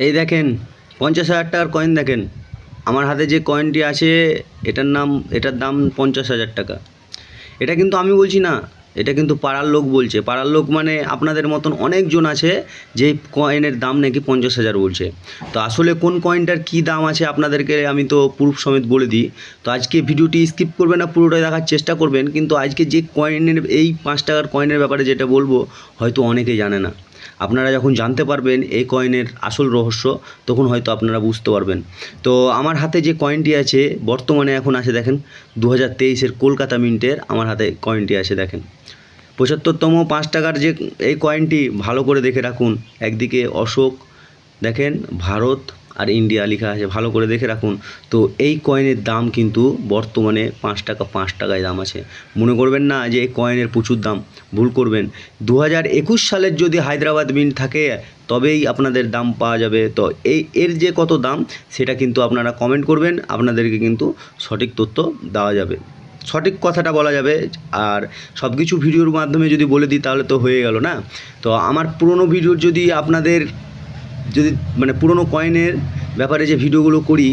এই দেখেন 50,000 টাকার কয়েন দেখেন। আমার হাতে যে কয়েনটি আছে এটার দাম 50,000 টাকা। এটা কিন্তু আমি বলছি না, এটা কিন্তু পাড়ার লোক বলছে। পাড়ার লোক মানে আপনাদের মতন অনেকজন আছে যে কয়েনের দাম নাকি 50,000 বলছে। তো আসলে কোন কয়েনটার কী দাম আছে আপনাদেরকে আমি তো প্রুফ সমেত বলে দিই। তো আজকে ভিডিওটি স্কিপ করবেন না, পুরোটাই দেখার চেষ্টা করবেন। কিন্তু আজকে যে কয়েনের এই 5 টাকার কয়েনের ব্যাপারে যেটা বলবো হয়তো অনেকেই জানে না। আপনারা যখন জানতে পারবেন এই কয়েনের আসল রহস্য, তখন হয়তো আপনারা বুঝতে পারবেন। তো আমার হাতে যে কয়েনটি আছে বর্তমানে এখন আছে দেখেন 2023-এর কলকাতা মিন্টের আমার হাতে কয়েনটি আছে দেখেন। 75তম 5 টাকার যে এই কয়েনটি ভালো করে দেখে রাখুন। একদিকে অশোক দেখেন, ভারত আর ইন্ডিয়া লেখা আছে, ভালো করে দেখে রাখুন। তো এই কয়েনের দাম কিন্তু বর্তমানে 5 টাকা 5 টাকায় দাম আছে। মনে করবেন না যে এই কয়েনের প্রচুর দাম, ভুল করবেন। 2021 সালের যদি হায়দ্রাবাদ মিন্ট থাকে তবেই আপনাদের দাম পাওয়া যাবে। তো এর যে কত দাম সেটা কিন্তু আপনারা কমেন্ট করবেন, আপনাদেরকে কিন্তু সঠিক তথ্য দেওয়া যাবে, সঠিক কথাটা বলা যাবে। আর সব কিছু ভিডিওর মাধ্যমে যদি বলে দিই তাহলে তো হয়ে গেল না। তো আমার পুরনো ভিডিও যদি আপনাদের যদি মানে পুরনো কয়েনের ব্যাপারে যে ভিডিওগুলো করি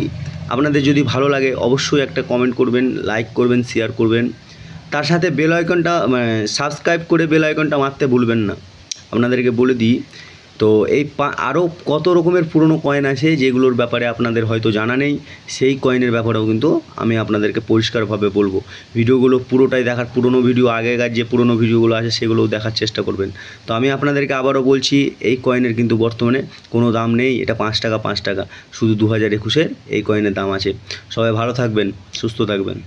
আপনাদের যদি ভালো লাগে অবশ্যই একটা কমেন্ট করবেন, লাইক করবেন, শেয়ার করবেন। তার সাথে বেল আইকনটা সাবস্ক্রাইব করে বেল আইকনটা মারতে ভুলবেন না। আপনাদেরকে বলে দিই, তো এই আরও কত রকমের পুরনো কয়েন আছে যেগুলোর ব্যাপারে আপনাদের হয়তো জানা নেই, সেই কয়েনের ব্যাপারেও কিন্তু আমি আপনাদেরকে পরিষ্কারভাবে বলবো। ভিডিওগুলো পুরোটাই দেখার, পুরনো ভিডিও আগেকার যে পুরনো ভিডিওগুলো আছে সেগুলোও দেখার চেষ্টা করবেন। তো আমি আপনাদেরকে আবারও বলছি এই কয়েনের কিন্তু বর্তমানে কোনো দাম নেই। এটা 5 টাকা 5 টাকা, শুধু 2021-এর এই কয়েনের দাম আছে। সবাই ভালো থাকবেন, সুস্থ থাকবেন।